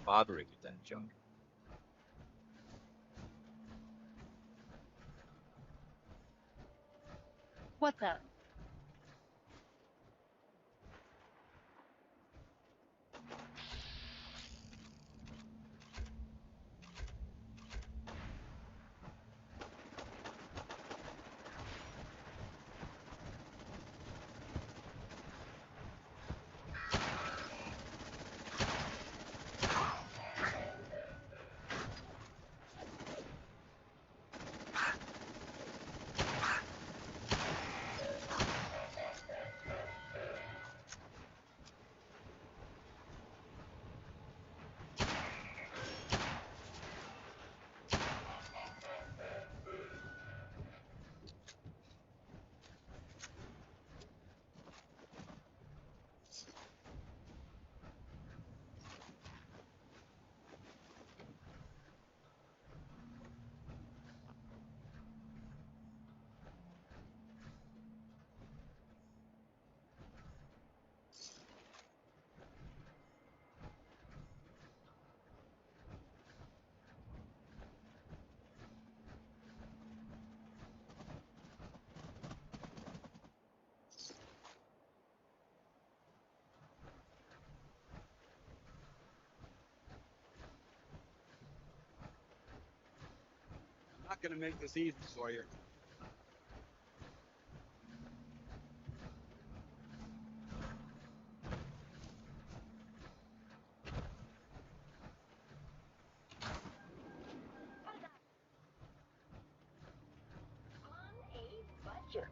bothering with that junk. What's up? I'm not going to make this easy for you. On a budget.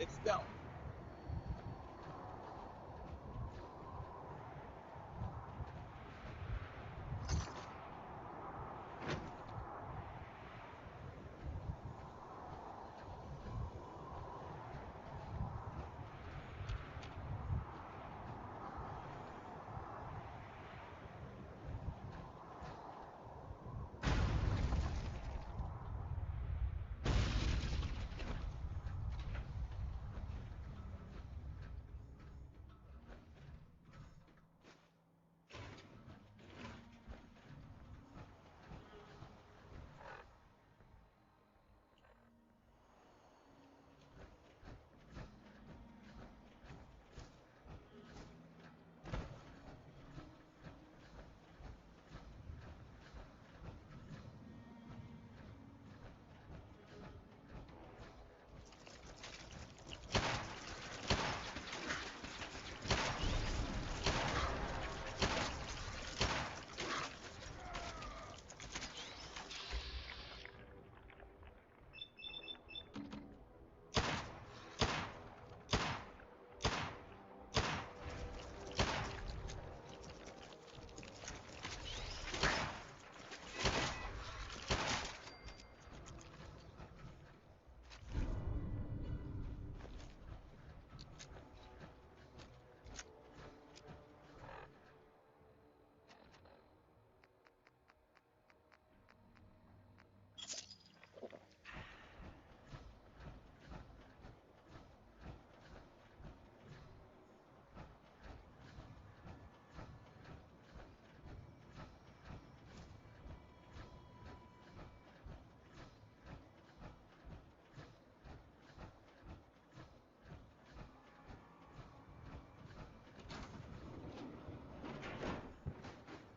itself.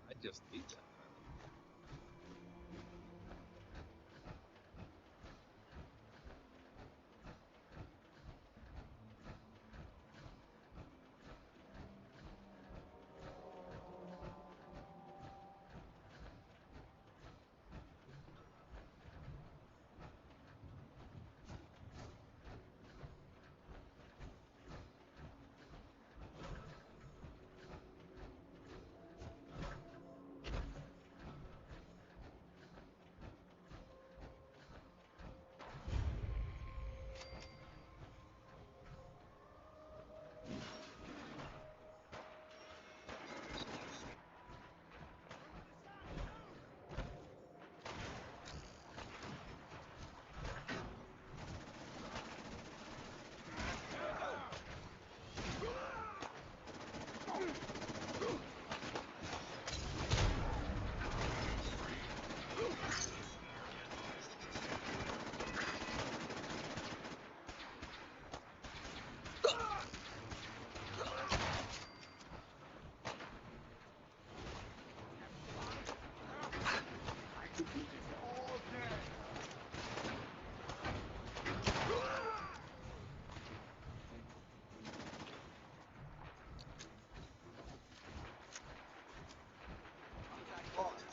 I just need that. I could do this all day. Contact lost.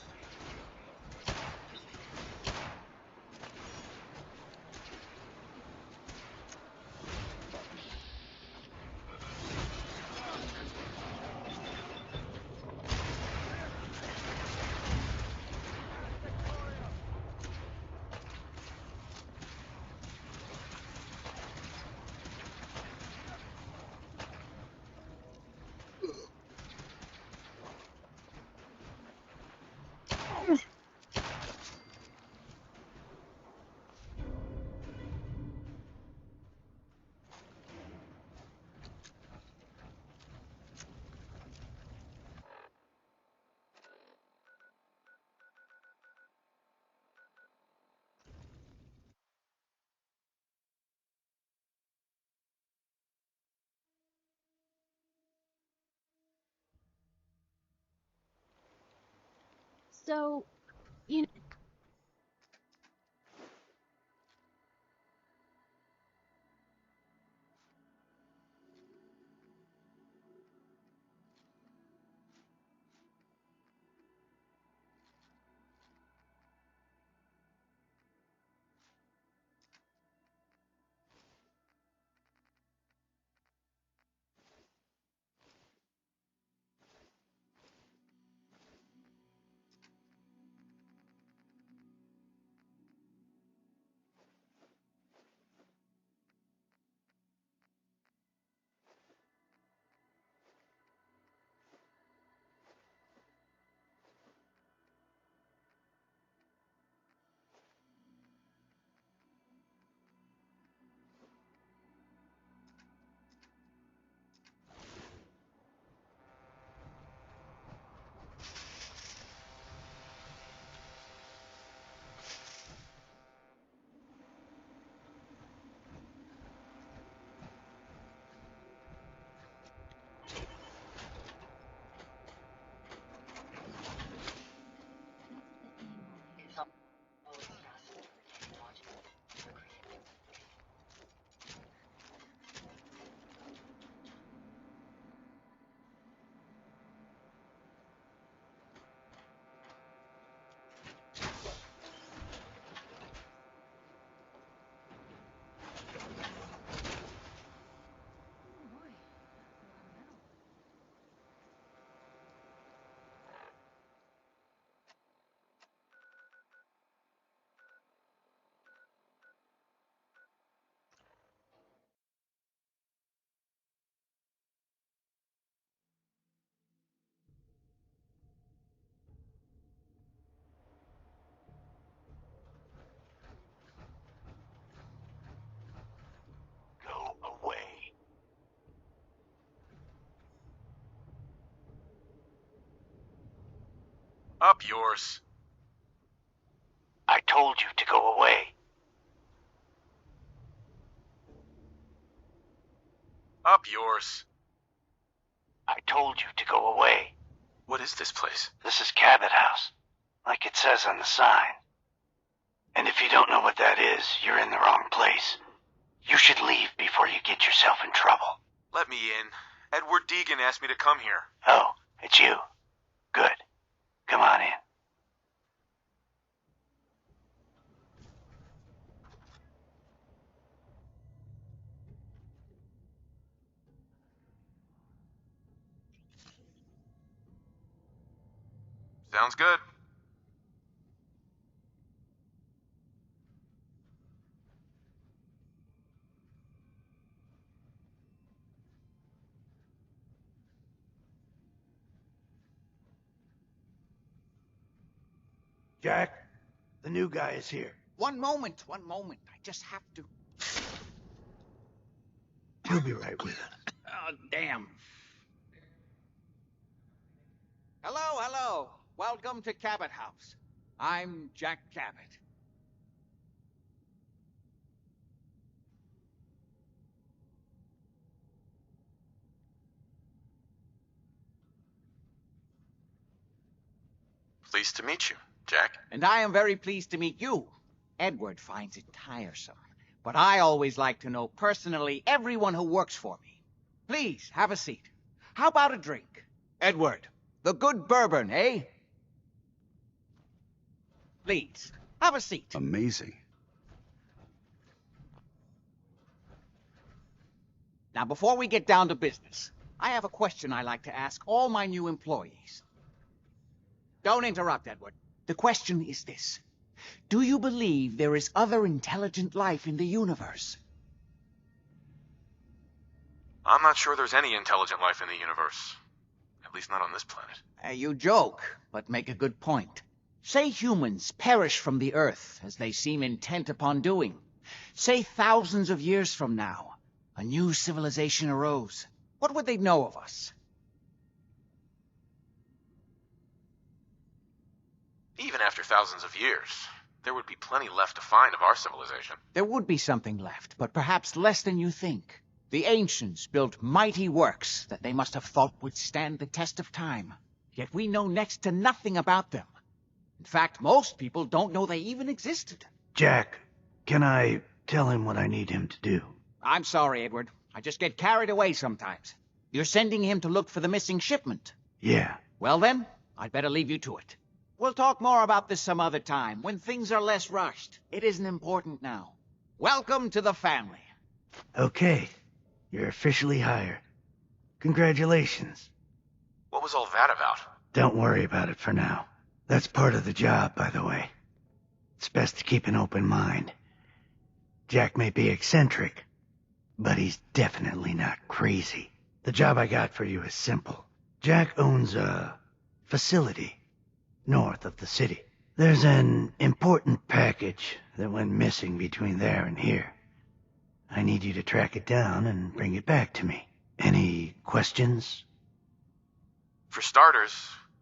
So, you Up yours. I told you to go away. Up yours. I told you to go away. What is this place? This is Cabot House, like it says on the sign. And if you don't know what that is, you're in the wrong place. You should leave before you get yourself in trouble. Let me in. Edward Deegan asked me to come here. Oh, it's you. Good. Come on in. Sounds good. Jack, the new guy is here. One moment. I just have to. He'll be right with us. Oh, damn. Hello. Welcome to Cabot House. I'm Jack Cabot. Pleased to meet you, Jack. And I am very pleased to meet you. Edward finds it tiresome, but I always like to know personally everyone who works for me. Please, have a seat. How about a drink? Edward, the good bourbon, eh? Please, have a seat. Amazing. Now, before we get down to business, I have a question I like to ask all my new employees. Don't interrupt, Edward. The question is this. Do you believe there is other intelligent life in the universe? I'm not sure there's any intelligent life in the universe. At least not on this planet. You joke, but make a good point. Say humans perish from the Earth, as they seem intent upon doing. Say thousands of years from now, a new civilization arose. What would they know of us? Even after thousands of years, there would be plenty left to find of our civilization. There would be something left, but perhaps less than you think. The ancients built mighty works that they must have thought would stand the test of time. Yet we know next to nothing about them. In fact, most people don't know they even existed. Jack, can I tell him what I need him to do? I'm sorry, Edward. I just get carried away sometimes. You're sending him to look for the missing shipment. Yeah. Well then, I'd better leave you to it. We'll talk more about this some other time, when things are less rushed. It isn't important now. Welcome to the family. Okay. You're officially hired. Congratulations. What was all that about? Don't worry about it for now. That's part of the job, by the way. It's best to keep an open mind. Jack may be eccentric, but he's definitely not crazy. The job I got for you is simple. Jack owns a facility north of the city. There's an important package that went missing between there and here. I need you to track it down and bring it back to me. Any questions? For starters,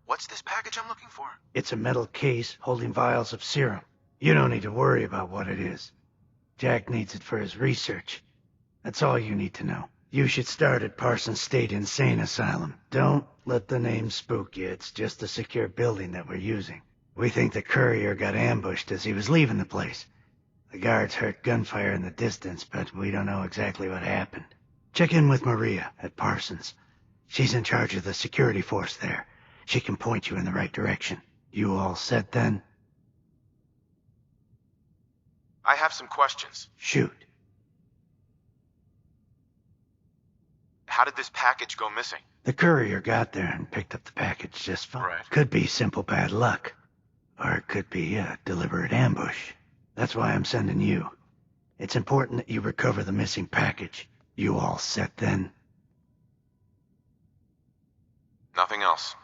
what's this package I'm looking for? It's a metal case holding vials of serum. You don't need to worry about what it is. Jack needs it for his research. That's all you need to know. You should start at Parsons State Insane Asylum. Don't let the name spook you. It's just a secure building that we're using. We think the courier got ambushed as he was leaving the place. The guards heard gunfire in the distance, but we don't know exactly what happened. Check in with Maria at Parsons. She's in charge of the security force there. She can point you in the right direction. You all set then? I have some questions. Shoot. How did this package go missing? The courier got there and picked up the package just fine. Right. Could be simple bad luck. Or it could be a deliberate ambush. That's why I'm sending you. It's important that you recover the missing package. You all set then? Nothing else.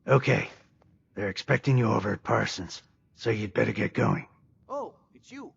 Okay. They're expecting you over at Parsons, so you'd better get going. Oh, it's you.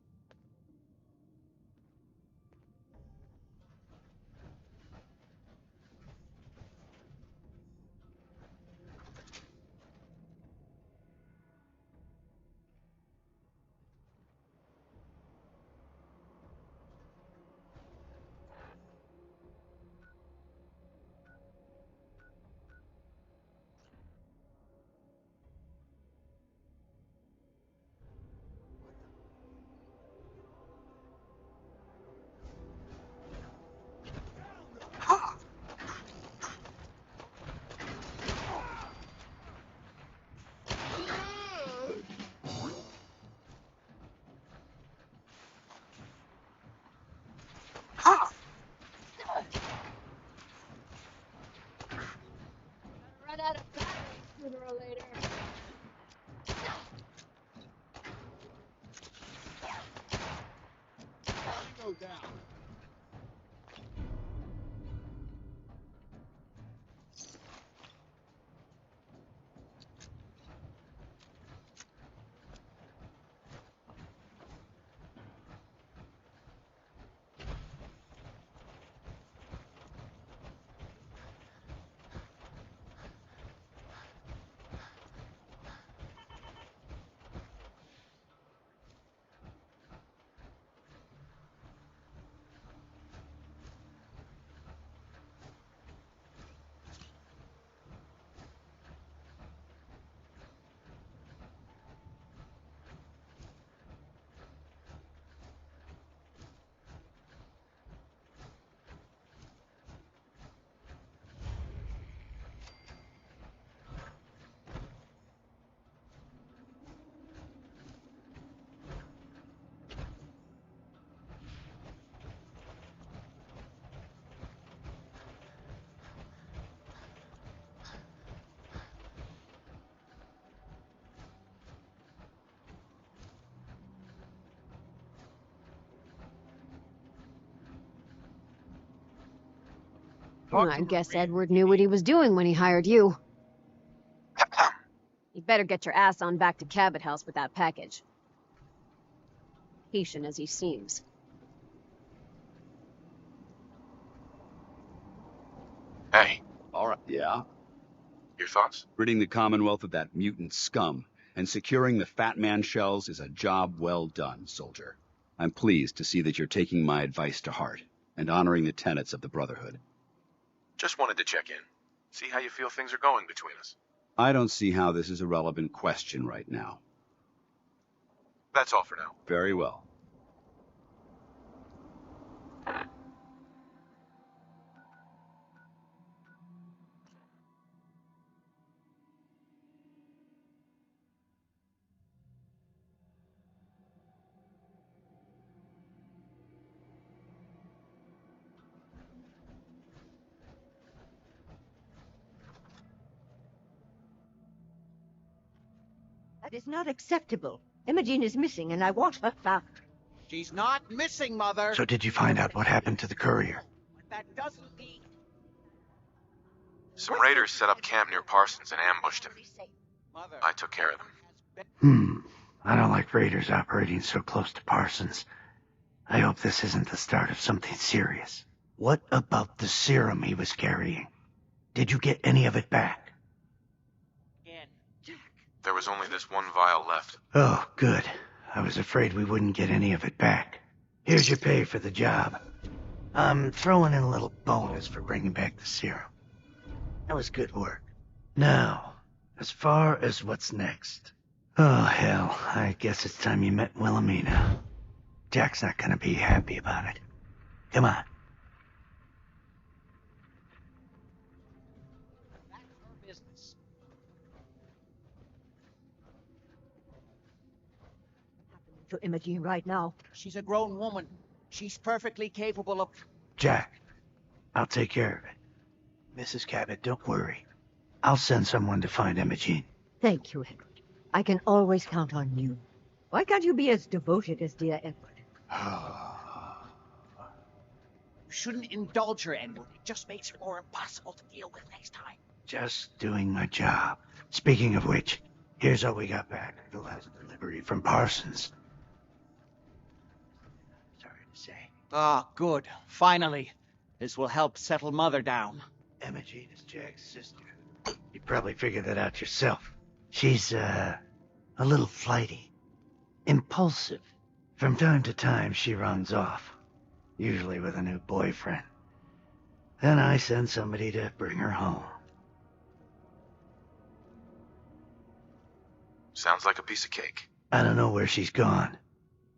out of batteries sooner or later. Go down. I guess Edward knew what he was doing when he hired you. You better get your ass on back to Cabot House with that package. Patient as he seems. Hey, All right. Yeah. your thoughts? Ridding the Commonwealth of that mutant scum and securing the Fat Man shells is a job well done, soldier. I'm pleased to see that you're taking my advice to heart and honoring the tenets of the Brotherhood. Just wanted to check in. See how you feel things are going between us. I don't see how this is a relevant question right now. That's all for now. Very well. That is not acceptable. Imogene is missing, and I want her found. She's not missing, Mother. So did you find out what happened to the courier? But that doesn't mean... Some raiders set up camp near Parsons and ambushed him. Mother, I took care of them. I don't like raiders operating so close to Parsons. I hope this isn't the start of something serious. What about the serum he was carrying? Did you get any of it back? Again. There was only this one vial left. Oh, good. I was afraid we wouldn't get any of it back. Here's your pay for the job. I'm throwing in a little bonus for bringing back the serum. That was good work. Now, as far as what's next. Oh, hell, I guess it's time you met Wilhelmina. Jack's not gonna be happy about it. Come on. That's her business. Happening to Imogene right now. She's a grown woman. She's perfectly capable of... Jack, I'll take care of it. Mrs. Cabot, don't worry. I'll send someone to find Imogene. Thank you, Edward. I can always count on you. Why can't you be as devoted as dear Edward? You shouldn't indulge her, Edward. It just makes her more impossible to deal with next time. Just doing my job. Speaking of which, here's all we got back. The last delivery from Parsons. Sorry to say. Ah, good. Finally. This will help settle Mother down. Imogene is Jack's sister. You probably figured that out yourself. She's, a little flighty. Impulsive. From time to time, she runs off. Usually with a new boyfriend. Then I send somebody to bring her home. Sounds like a piece of cake. I don't know where she's gone,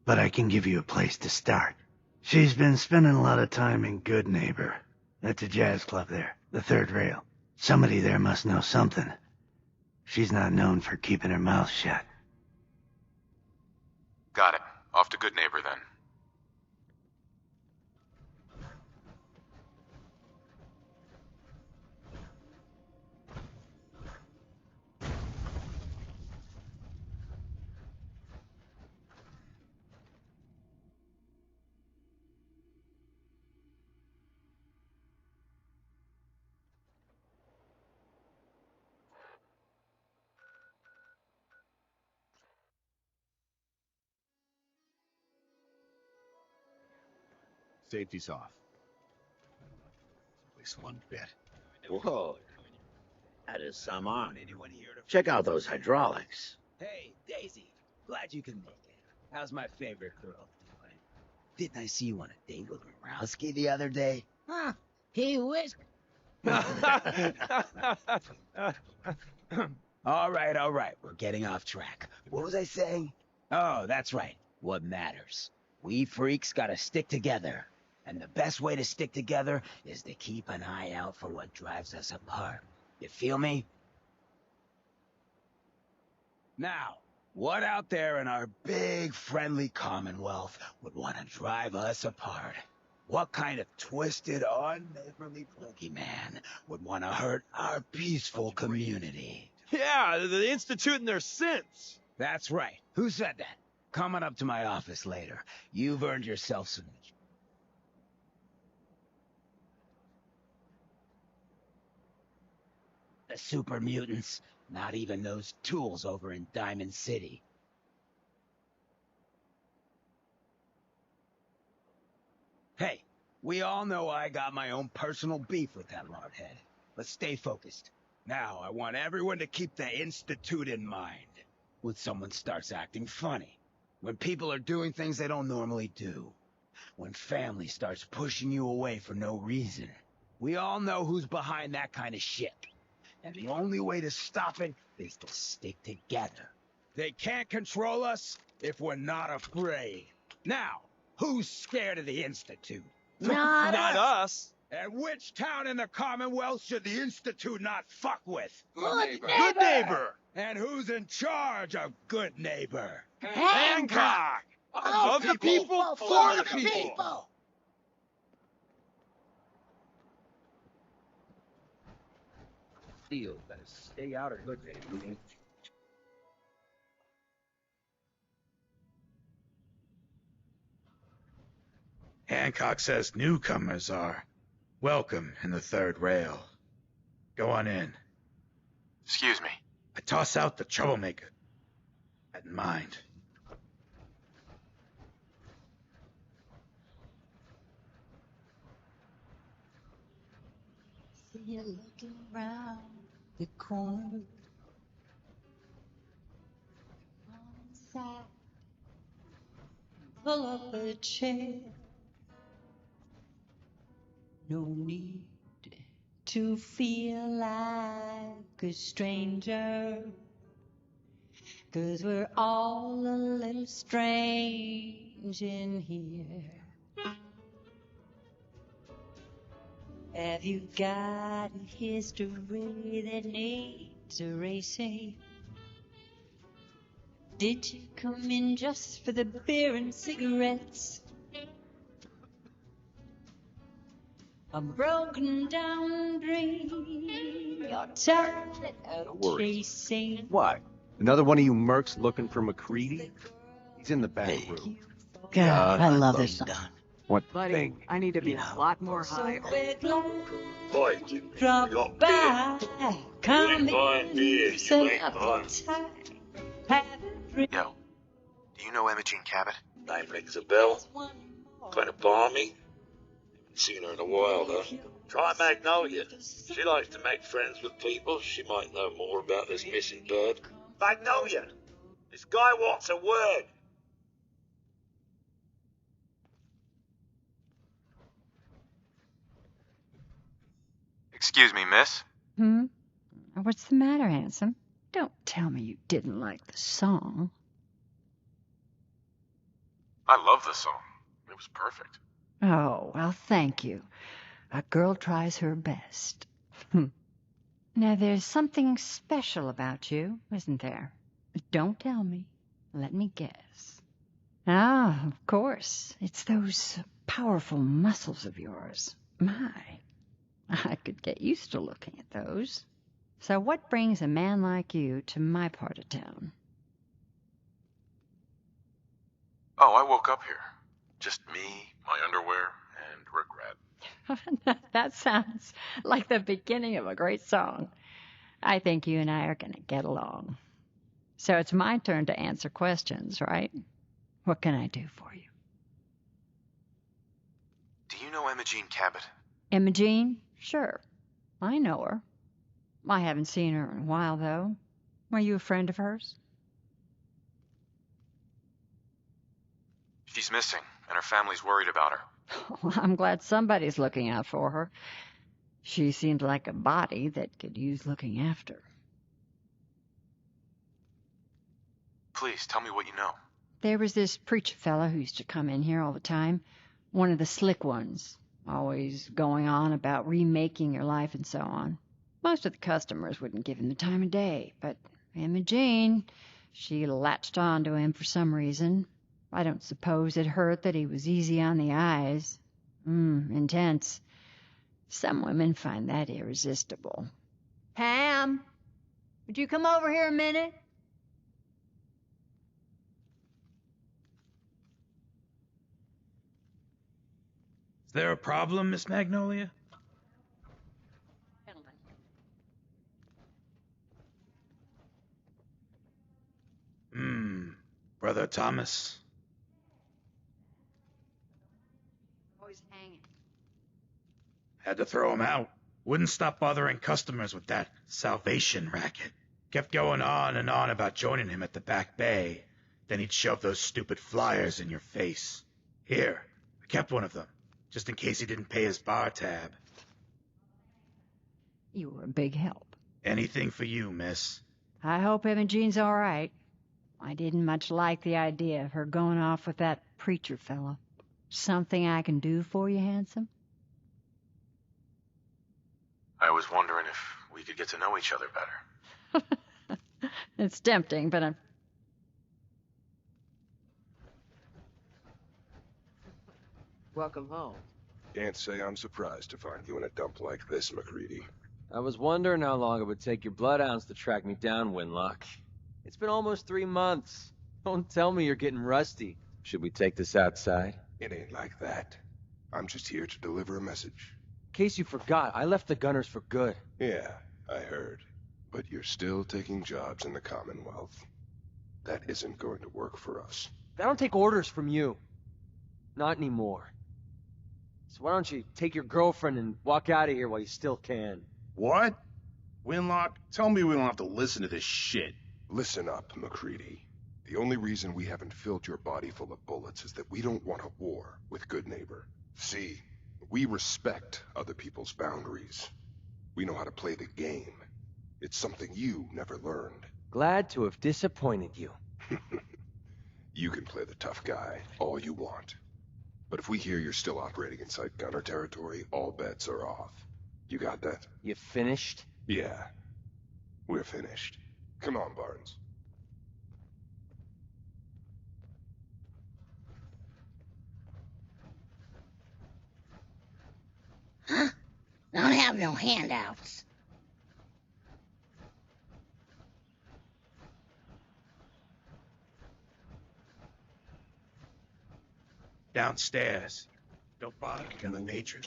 but I can give you a place to start. She's been spending a lot of time in Good Neighbor. That's a jazz club there, the third rail. Somebody there must know something. She's not known for keeping her mouth shut. Got it. Off to Good Neighbor then. Safety's off. At least one bit. Whoa. That is some on. Check out those hydraulics. Hey, Daisy. Glad you can make it. How's my favorite girl doing? Didn't I see you on a date with Morowski the other day? Huh? He was... All right. We're getting off track. What was I saying? Oh, that's right. What matters. We freaks gotta stick together. And the best way to stick together is to keep an eye out for what drives us apart. You feel me? Now, what out there in our big, friendly Commonwealth would want to drive us apart? What kind of twisted, unneighborly boogeyman would want to hurt our peaceful community? Yeah, the Institute and their synths. That's right. Who said that? Coming up to my office later. You've earned yourself some... The super mutants. Not even those tools over in Diamond City. Hey, we all know I got my own personal beef with that lordhead. Let's stay focused. Now, I want everyone to keep the Institute in mind. When someone starts acting funny. When people are doing things they don't normally do. When family starts pushing you away for no reason. We all know who's behind that kind of shit. And the only way to stop it is to stick together. They can't control us if we're not afraid. Now, who's scared of the Institute? Not us. And which town in the Commonwealth should the Institute not fuck with? Good neighbor. And who's in charge of Good Neighbor? Hancock. Of the people, for the people. Deal, better stay out of Good Neighbor. Hancock says newcomers are welcome in the third rail. Go on in. Excuse me. I toss out the troublemaker. That in mind. See you looking round the corner. On inside, pull up a chair. No need to feel like a stranger, 'cause we're all a little strange in here. Have you got a history that needs erasing? Did you come in just for the beer and cigarettes? A broken down dream you're tired of chasing. What? Another one of you mercs looking for McCready? He's in the back room. God, I love this song. What Buddy, thing? I need to be a lot more high. Boy, Drop by, come in, say appetite. Yo, do you know Imogene Cabot? name rings a bell. Kind of balmy. Haven't seen her in a while, though. Try Magnolia. She likes to make friends with people. She might know more about this missing bird. Magnolia! This guy wants a word. Excuse me, miss? What's the matter, handsome? Don't tell me you didn't like the song. I love the song. It was perfect. Oh, well, thank you. A girl tries her best. Now, there's something special about you, isn't there? Don't tell me. Let me guess. Ah, of course. It's those powerful muscles of yours. My, I could get used to looking at those. So what brings a man like you to my part of town? Oh, I woke up here. Just me, my underwear, and regret. That sounds like the beginning of a great song. I think you and I are going to get along. So it's my turn to answer questions, right? What can I do for you? Do you know Imogene Cabot? Imogene? Sure. I know her. I haven't seen her in a while, though. Were you a friend of hers? She's missing, and her family's worried about her. Well, I'm glad somebody's looking out for her. She seemed like a body that could use looking after. Please, tell me what you know. There was this preacher fella who used to come in here all the time. One of the slick ones. Always going on about remaking your life and so on. Most of the customers wouldn't give him the time of day, but Imogene, she latched on to him for some reason. I don't suppose it hurt that he was easy on the eyes. Intense. Some women find that irresistible. Pam, would you come over here a minute? Is there a problem, Miss Magnolia? Brother Thomas. Always hanging. Had to throw him out. Wouldn't stop bothering customers with that salvation racket. Kept going on and on about joining him at the back bay. Then he'd shove those stupid flyers in your face. Here, I kept one of them, just in case he didn't pay his bar tab. You were a big help. Anything for you, miss. I hope Imogene's all right. I didn't much like the idea of her going off with that preacher fella. Something I can do for you, handsome? I was wondering if we could get to know each other better. It's tempting, but I'm... Welcome home. Can't say I'm surprised to find you in a dump like this, MacReady. I was wondering how long it would take your bloodhounds to track me down, Winlock. It's been almost 3 months. Don't tell me you're getting rusty. Should we take this outside? It ain't like that. I'm just here to deliver a message. In case you forgot, I left the Gunners for good. Yeah, I heard. But you're still taking jobs in the Commonwealth. That isn't going to work for us. I don't take orders from you. Not anymore. So why don't you take your girlfriend and walk out of here while you still can? What? Winlock, tell me we don't have to listen to this shit. Listen up, MacReady. The only reason we haven't filled your body full of bullets is that we don't want a war with Good Neighbor. See, we respect other people's boundaries. We know how to play the game. It's something you never learned. Glad to have disappointed you. You can play the tough guy all you want. But if we hear you're still operating inside Gunner territory, all bets are off. You got that? You finished? Yeah. We're finished. Come on, Barnes. Huh? Don't have no handouts. Downstairs. Don't bother the matron.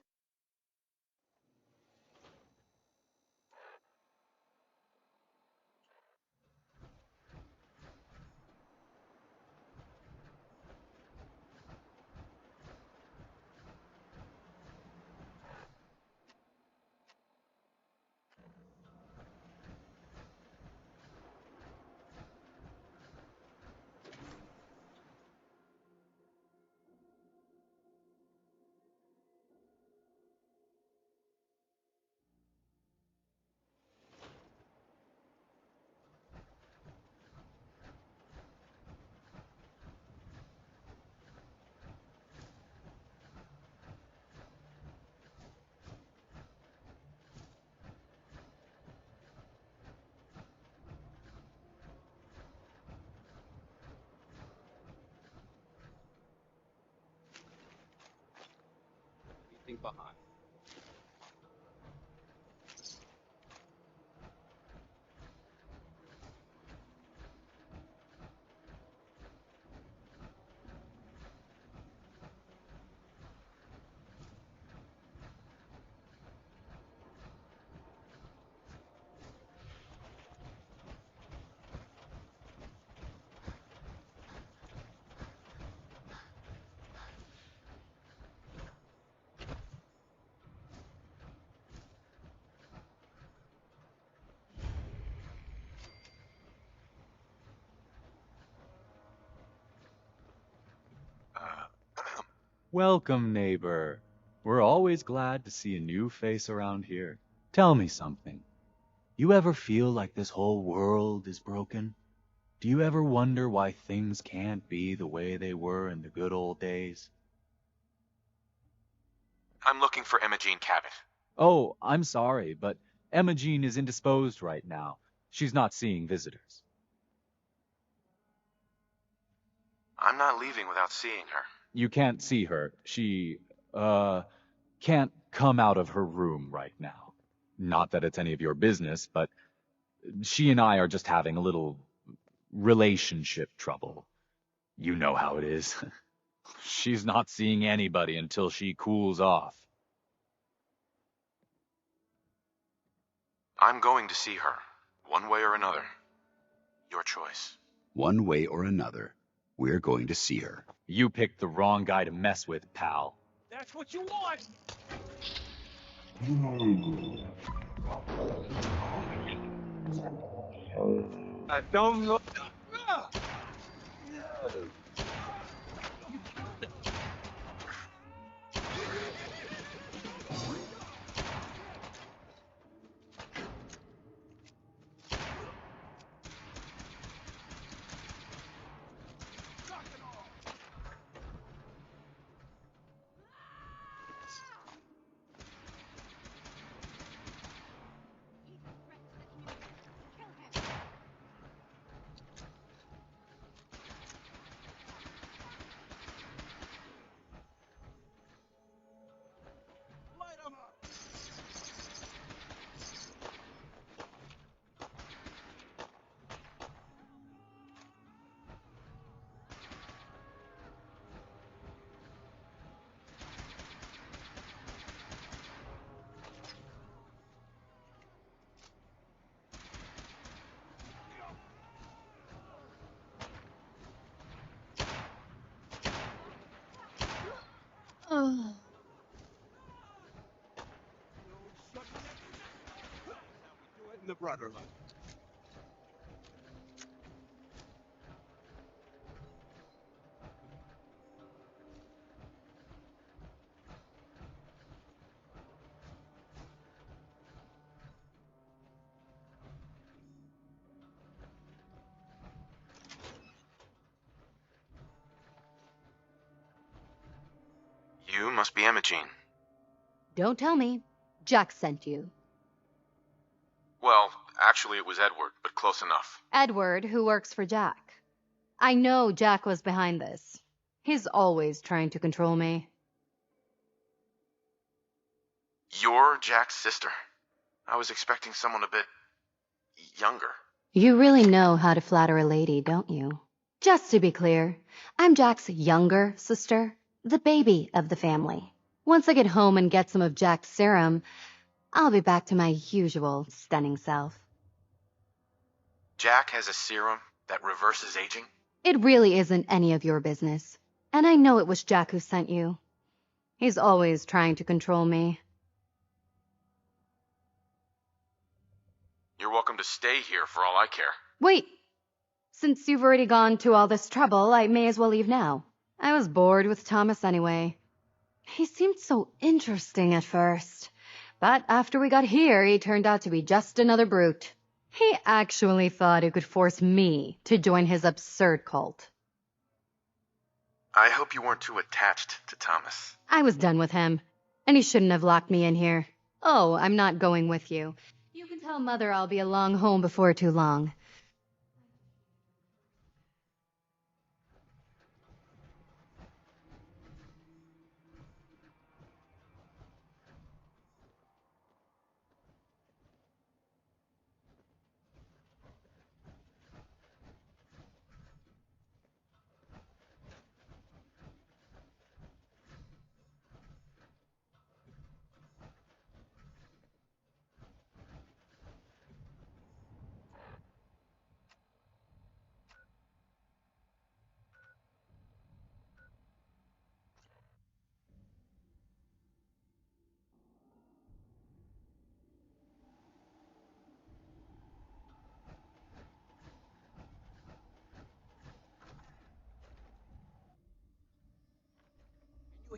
Behind. Welcome, neighbor. We're always glad to see a new face around here. Tell me something. You ever feel like this whole world is broken? Do you ever wonder why things can't be the way they were in the good old days? I'm looking for Imogene Cabot. Oh, I'm sorry, but Imogene is indisposed right now. She's not seeing visitors. I'm not leaving without seeing her. You can't see her. She, can't come out of her room right now. Not that it's any of your business, but she and I are just having a little relationship trouble. You know how it is. She's not seeing anybody until she cools off. I'm going to see her, one way or another. Your choice. One way or another, we're going to see her. You picked the wrong guy to mess with, pal. That's what you want! I don't know. Oh. The Brotherhood. You must be Imogene. Don't tell me. Jack sent you. Well, actually it was Edward, but close enough. Edward, who works for Jack. I know Jack was behind this. He's always trying to control me. You're Jack's sister? I was expecting someone a bit younger. You really know how to flatter a lady, don't you? Just to be clear, I'm Jack's younger sister, the baby of the family. Once I get home and get some of Jack's serum, I'll be back to my usual stunning self. Jack has a serum that reverses aging? It really isn't any of your business. And I know it was Jack who sent you. He's always trying to control me. You're welcome to stay here for all I care. Wait! Since you've already gone to all this trouble, I may as well leave now. I was bored with Thomas anyway. He seemed so interesting at first. But after we got here, he turned out to be just another brute. He actually thought he could force me to join his absurd cult. I hope you weren't too attached to Thomas. I was done with him, and he shouldn't have locked me in here. Oh, I'm not going with you. You can tell Mother I'll be along home before too long.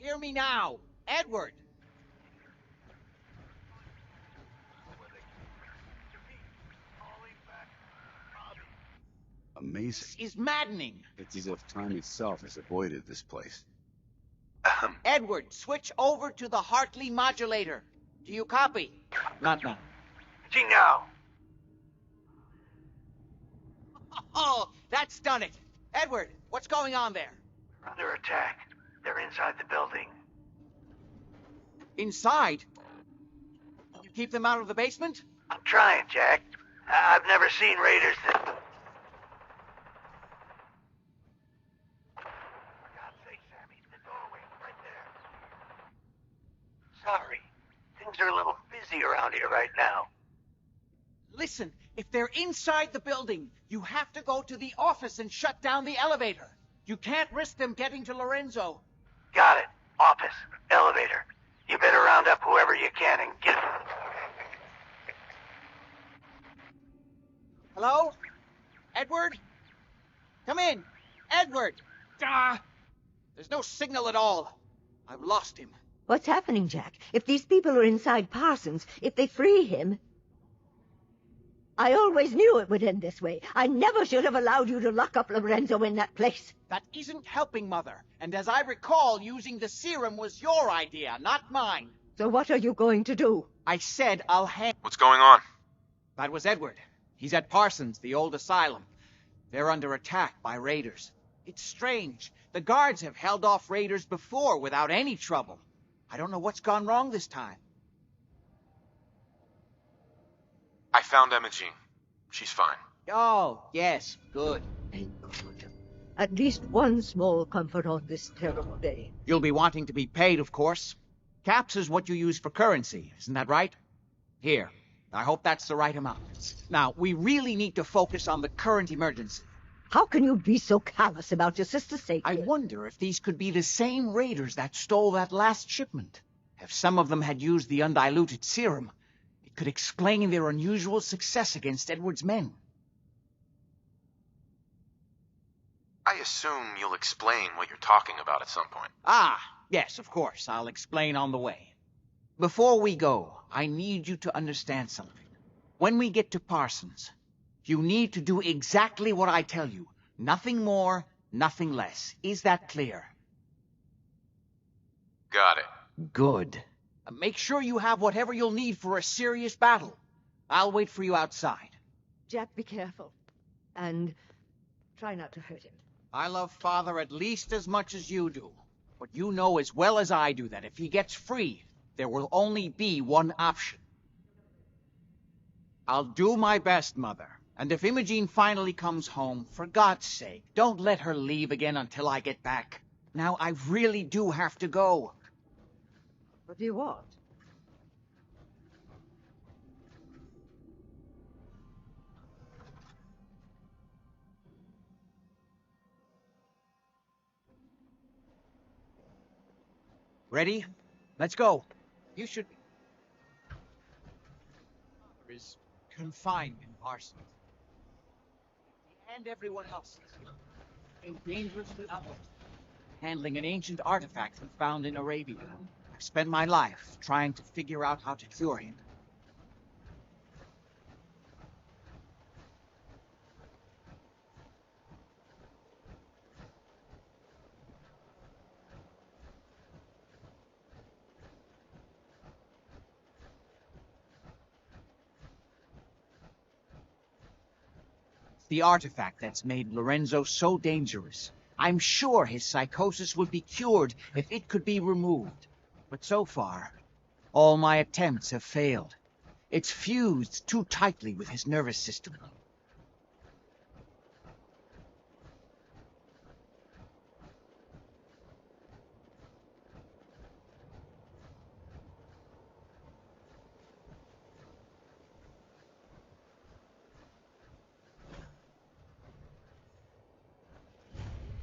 Hear me now! Edward! Amazing. This is maddening! It's as if time itself has avoided this place. Edward, switch over to the Hartley modulator. Do you copy? Not now. Now. Oh, that's done it! Edward, what's going on there? Under attack. They're inside the building. Inside? You keep them out of the basement? I'm trying, Jack. I've never seen raiders that... For God's sake, Sammy, the doorway, right there. Sorry. Things are a little busy around here right now. Listen, if they're inside the building, you have to go to the office and shut down the elevator. You can't risk them getting to Lorenzo. Got it. Office. Elevator. You better round up whoever you can and get... Hello? Edward? Come in. Edward! Ah! There's no signal at all. I've lost him. What's happening, Jack? If these people are inside Parsons, if they free him... I always knew it would end this way. I never should have allowed you to lock up Lorenzo in that place. That isn't helping, Mother. And as I recall, using the serum was your idea, not mine. So what are you going to do? I said I'll hand... What's going on? That was Edward. He's at Parsons, the old asylum. They're under attack by raiders. It's strange. The guards have held off raiders before without any trouble. I don't know what's gone wrong this time. I found Emma Jean. She's fine. Oh, yes, good. Thank God. At least one small comfort on this terrible day. You'll be wanting to be paid, of course. Caps is what you use for currency, isn't that right? Here, I hope that's the right amount. Now, we really need to focus on the current emergency. How can you be so callous about your sister's safety? I wonder if these could be the same raiders that stole that last shipment. If some of them had used the undiluted serum, it could explain their unusual success against Edward's men. I assume you'll explain what you're talking about at some point. Ah, yes, of course. I'll explain on the way. Before we go, I need you to understand something. When we get to Parsons, you need to do exactly what I tell you. Nothing more, nothing less. Is that clear? Got it. Good. Make sure you have whatever you'll need for a serious battle. I'll wait for you outside. Jack, be careful. And try not to hurt him. I love Father at least as much as you do. But you know as well as I do that if he gets free, there will only be one option. I'll do my best, Mother. And if Imogene finally comes home, for God's sake, don't let her leave again until I get back. Now, I really do have to go. What do you want? Ready? Let's go. You should... is confined in Parsons. And everyone else is dangerously out, handling an ancient artifact found in Arabia. I've spent my life trying to figure out how to cure him. The artifact that's made Lorenzo so dangerous. I'm sure his psychosis would be cured if it could be removed. But so far, all my attempts have failed. It's fused too tightly with his nervous system.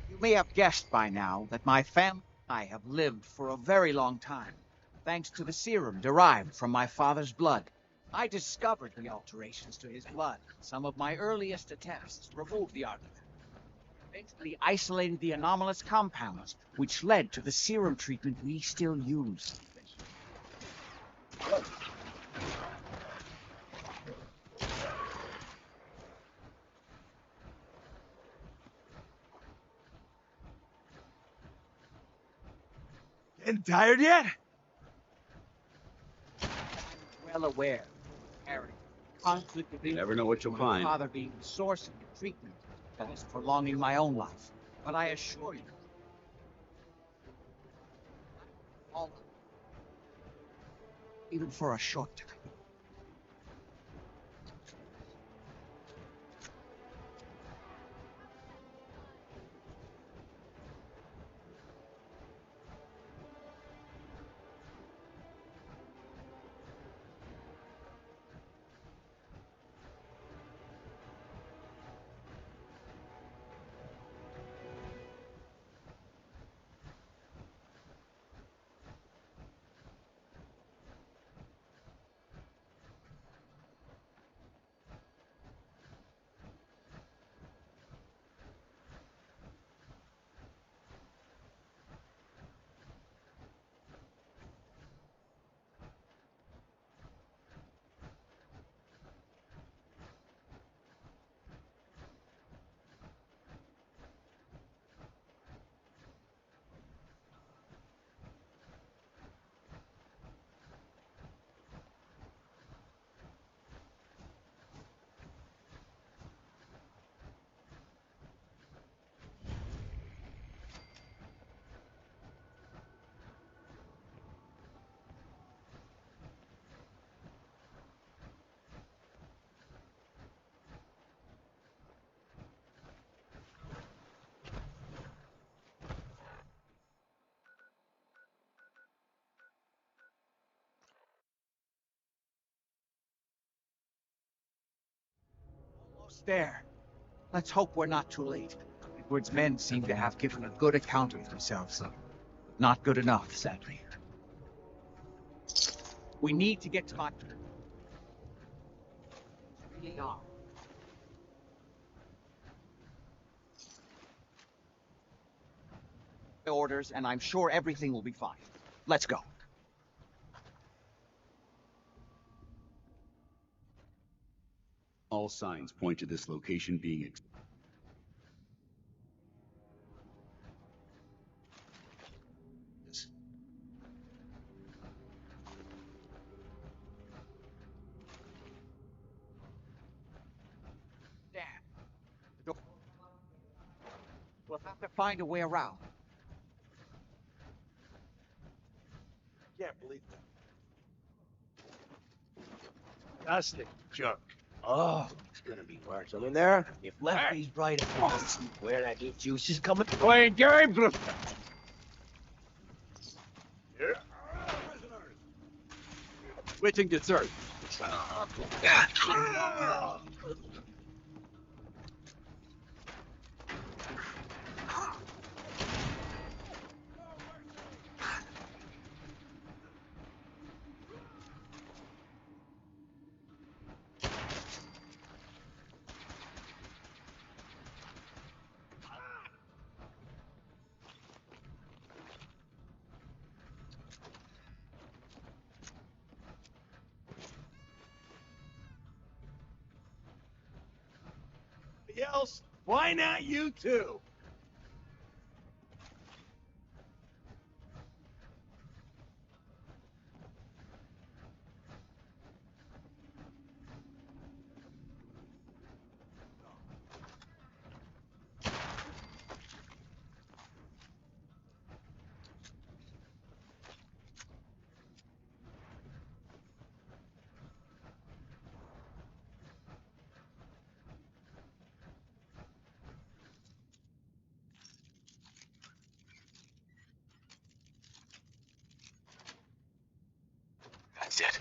You may have guessed by now that my family and I have lived for a very long time, thanks to the serum derived from my father's blood. I discovered the alterations to his blood. Some of my earliest attempts to remove the artifact. eventually isolated the anomalous compounds, which led to the serum treatment we still use. Getting tired yet? Well aware, Harry. Conflict of interest. Never know what you'll with find. my father being the source of the treatment that is prolonging my own life. But I assure you, all even for a short time. Almost there. Let's hope we're not too late. Edward's men seem to have given a good account of themselves, though. Not good enough, sadly. We need to get to my... Really are. Orders, and I'm sure everything will be fine. Let's go. All signs point to this location being Damn. The door. We'll have to find a way around. Can't believe that. Disgusting junk. Oh, it's gonna be worse. I mean, there, if Lefty's right about where that new juice is coming from. Playing games with Switching dessert. else. Why not you too? That's it.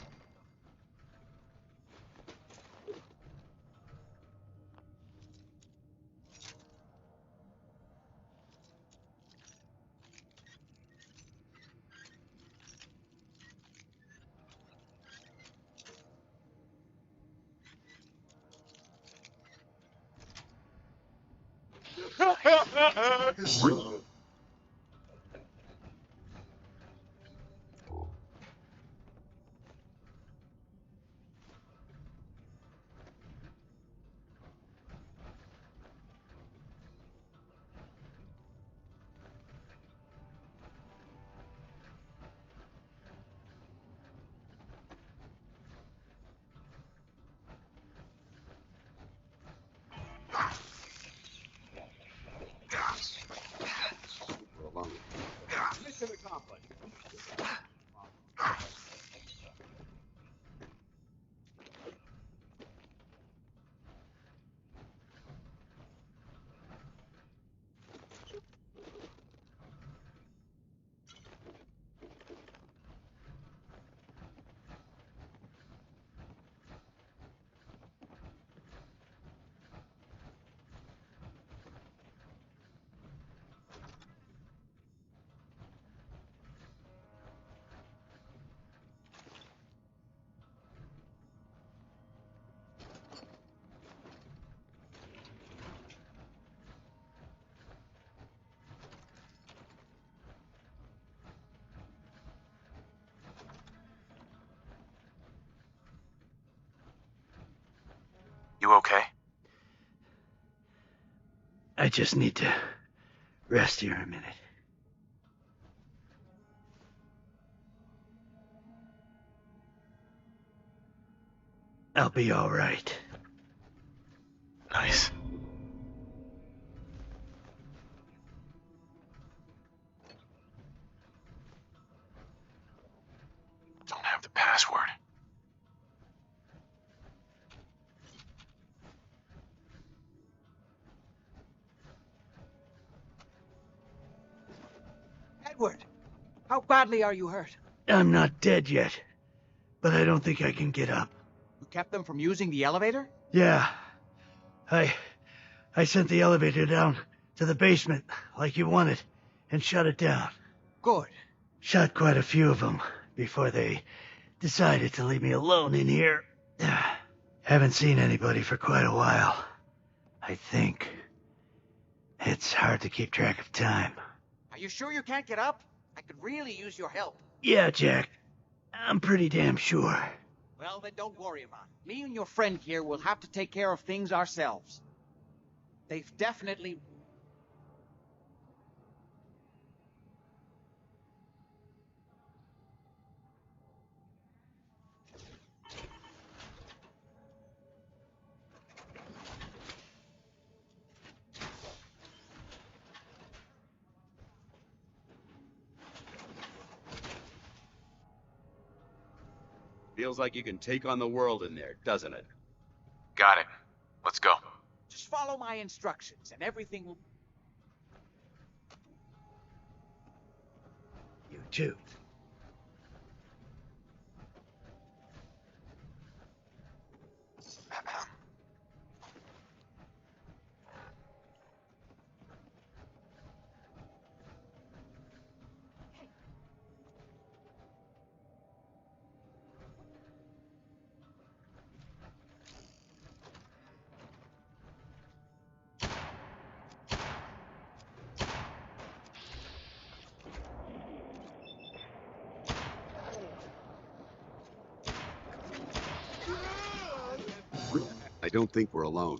Mission accomplished. You okay? I just need to rest here a minute. I'll be all right. Nice. Don't have the password. Edward, how badly are you hurt? I'm not dead yet, but I don't think I can get up. You kept them from using the elevator? Yeah. I sent the elevator down to the basement like you wanted and shut it down. Good. Shot quite a few of them before they decided to leave me alone in here. Haven't seen anybody for quite a while. I think. It's hard to keep track of time. Are you sure you can't get up? I could really use your help. Yeah, Jack. I'm pretty damn sure. Well, then don't worry about it. Me and your friend here will have to take care of things ourselves. They've definitely... Feels like you can take on the world in there, doesn't it? Got it. Let's go. Just follow my instructions and everything will... You too. I don't think we're alone.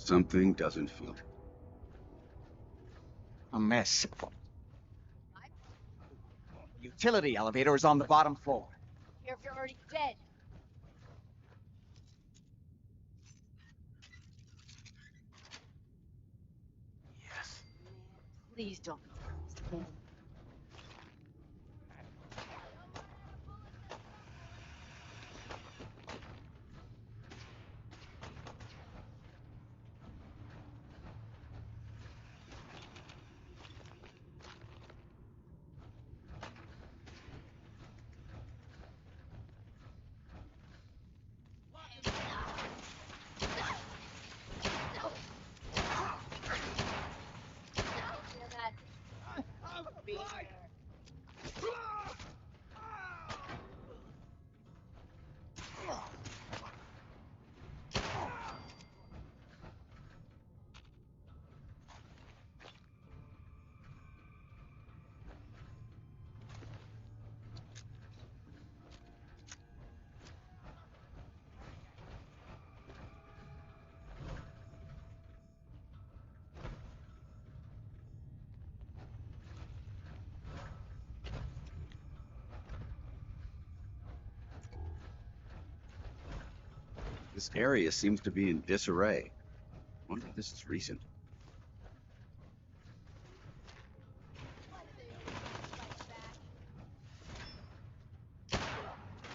Something doesn't feel. A mess. Utility elevator is on the bottom floor. Here if you're already dead. Please don't. This area seems to be in disarray. Wonder if this is recent.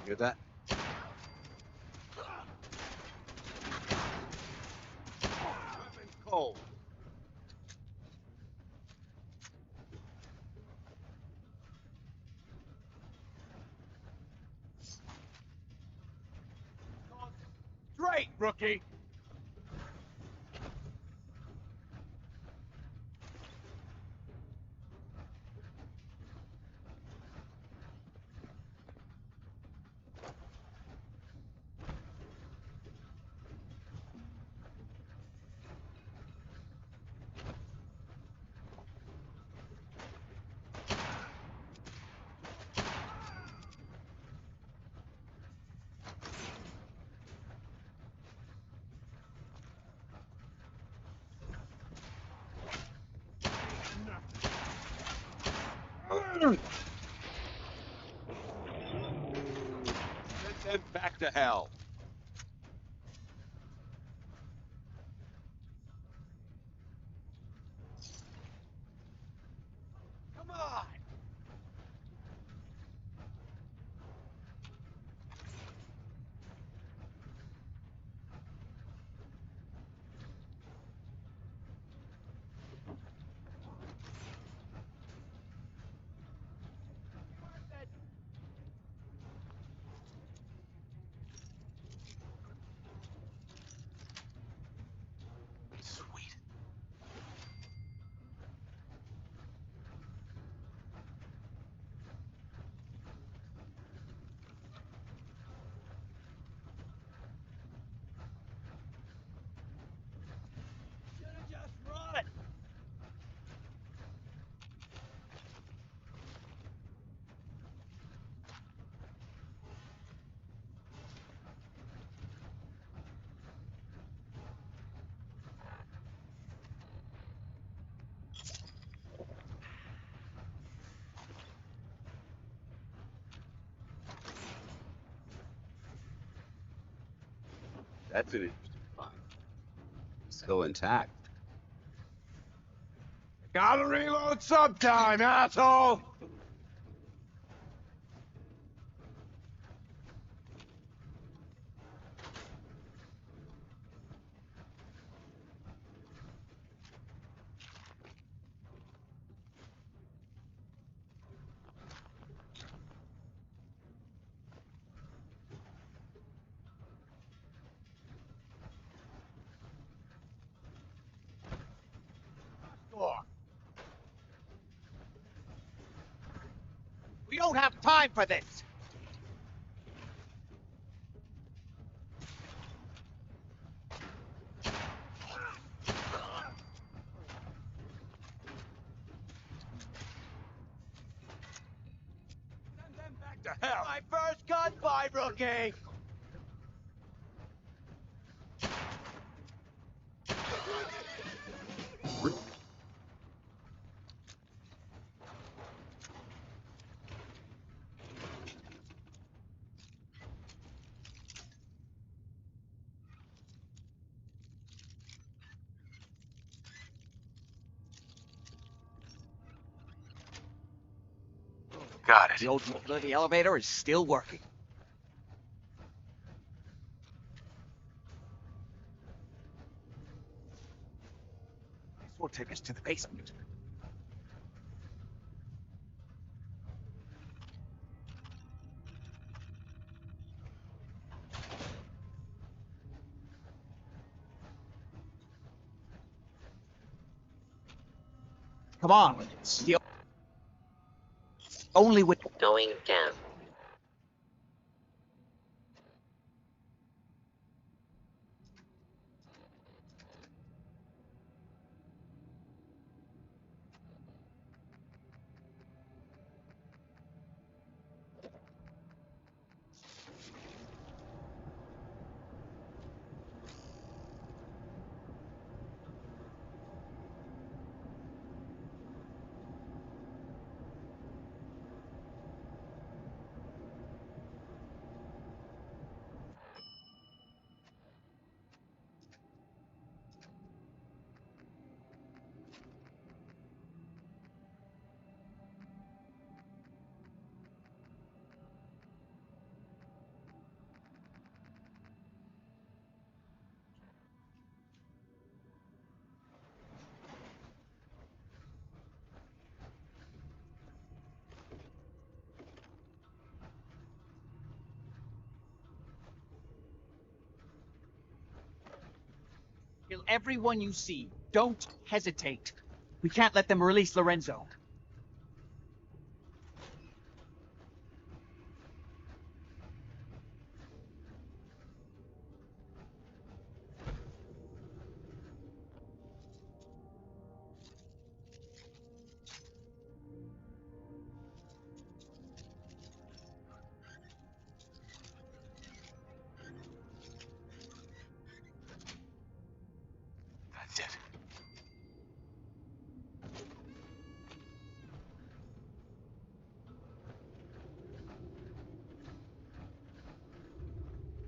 Hear that? Cold. Straight, rookie. Send them back to hell. Come on! Sweet. Should've just run. That's an interesting find. Still intact. Gotta reload sometime, asshole! We don't have time for this! Send them back to hell. My first gunfight, rookie! Got it. The old mobility elevator is still working. This will take us to the basement. Come on. It's the only way. Going down. Kill everyone you see. Don't hesitate. We can't let them release Lorenzo. That's it.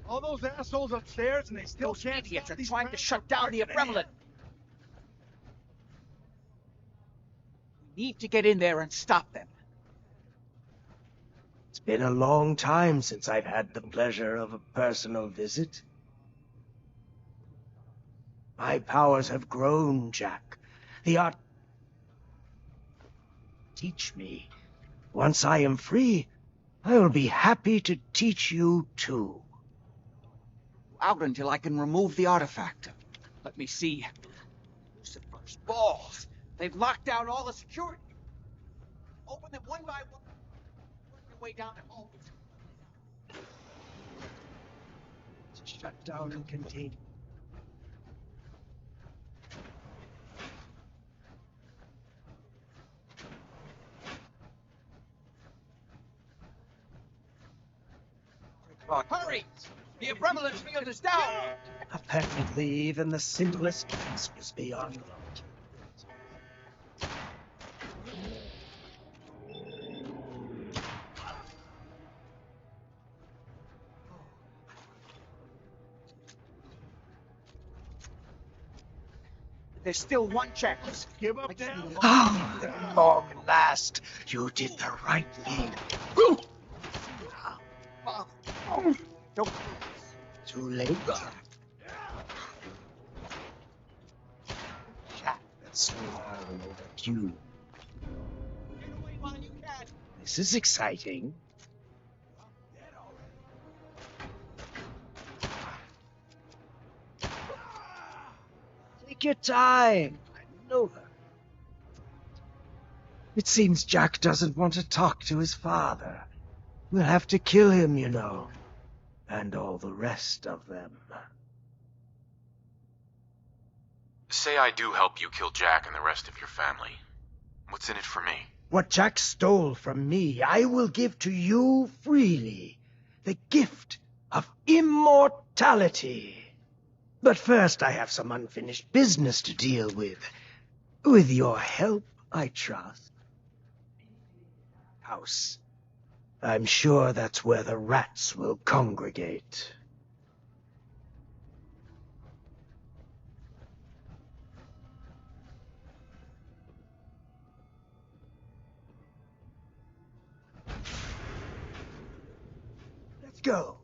All those assholes upstairs and they still Those can't idiots stop are these trying to rats shut from down the barging in. Abremlin. We need to get in there and stop them. It's been a long time since I've had the pleasure of a personal visit. My powers have grown, Jack. The art... Teach me. Once I am free, I will be happy to teach you too. Out until I can remove the artifact. Let me see. Lucifer's balls. They've locked down all the security. Open them one by one. Work your way down the hallway. Shut down and contain. Hurry! The Abremlin field is down! Apparently, even the simplest task is beyond them. There's still one chance. Give up now. Ah, at long last, you did the right thing. Don't. Too late. Jack, that's long overdue. Get away while you can. This is exciting. Take your time. I know her. It seems Jack doesn't want to talk to his father. We'll have to kill him, you know. And all the rest of them. Say I do help you kill Jack and the rest of your family. What's in it for me? What Jack stole from me, I will give to you freely. The gift of immortality. But first I have some unfinished business to deal with. With your help, I trust. House. I'm sure that's where the rats will congregate. go.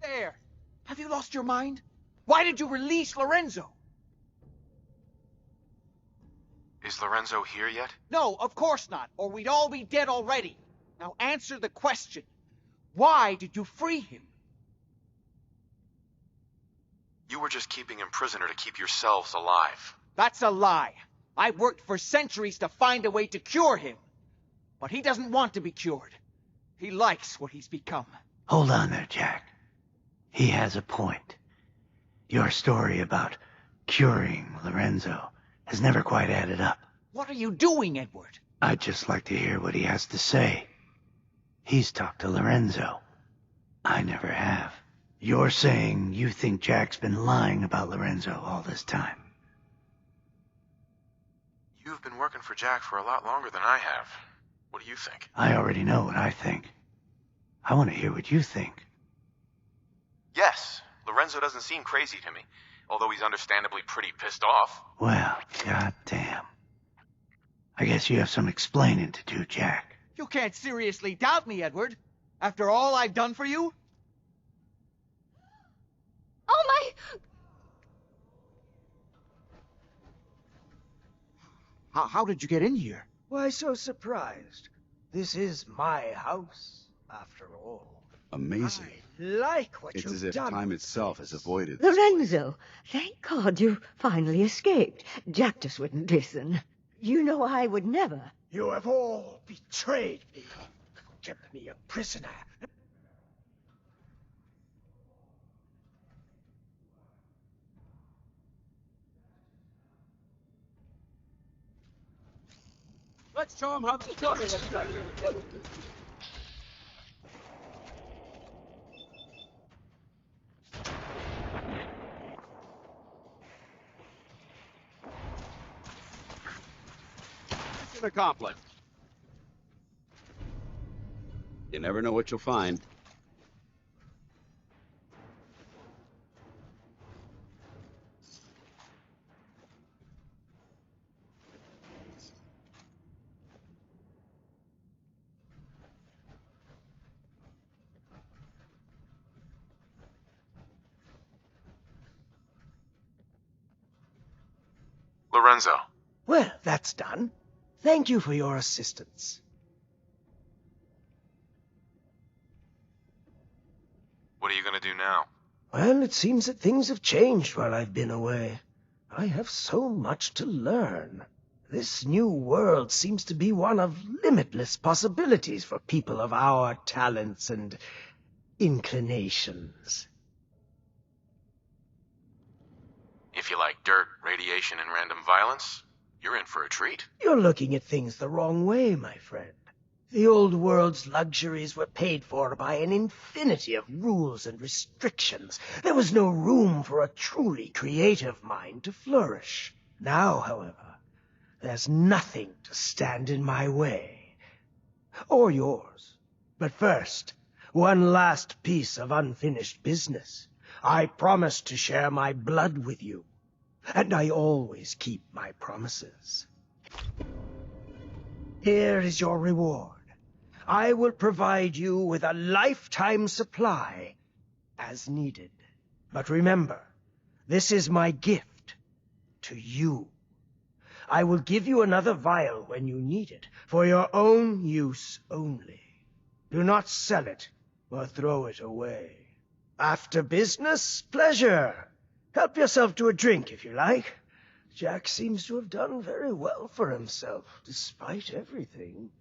There! Have you lost your mind? Why did you release Lorenzo? Is Lorenzo here yet? No, of course not, or we'd all be dead already. Now answer the question. Why did you free him? You were just keeping him prisoner to keep yourselves alive. That's a lie. I worked for centuries to find a way to cure him. But he doesn't want to be cured. He likes what he's become. Hold on there, Jack. He has a point. Your story about curing Lorenzo has never quite added up. What are you doing, Edward? I'd just like to hear what he has to say. He's talked to Lorenzo. I never have. You're saying you think Jack's been lying about Lorenzo all this time. You've been working for Jack for a lot longer than I have. What do you think? I already know what I think. I want to hear what you think. Yes, Lorenzo doesn't seem crazy to me, although he's understandably pretty pissed off. Well, goddamn. I guess you have some explaining to do, Jack. You can't seriously doubt me, Edward. After all I've done for you? Oh my... How did you get in here? Why so surprised? This is my house, after all. Amazing. Like what It's you've as if done. time itself has avoided. Lorenzo, thank God you finally escaped. Jack just wouldn't listen. You know I would never. You have all betrayed me, kept me a prisoner. Let's show him how the story is done. Mission accomplished. You never know what you'll find. Lorenzo. Well, that's done. Thank you for your assistance. What are you gonna do now? Well, it seems that things have changed while I've been away. I have so much to learn. This new world seems to be one of limitless possibilities for people of our talents and inclinations. If you like dirt, radiation, and random violence, you're in for a treat. You're looking at things the wrong way, my friend. The old world's luxuries were paid for by an infinity of rules and restrictions. There was no room for a truly creative mind to flourish. Now, however, there's nothing to stand in my way. Or yours. But first, One last piece of unfinished business. I promised to share my blood with you, and I always keep my promises. Here is your reward. I will provide you with a lifetime supply as needed. But remember, this is my gift to you. I will give you another vial when you need it, for your own use only. Do not sell it or throw it away. After business, pleasure. Help yourself to a drink if you like. Jack seems to have done very well for himself, despite everything.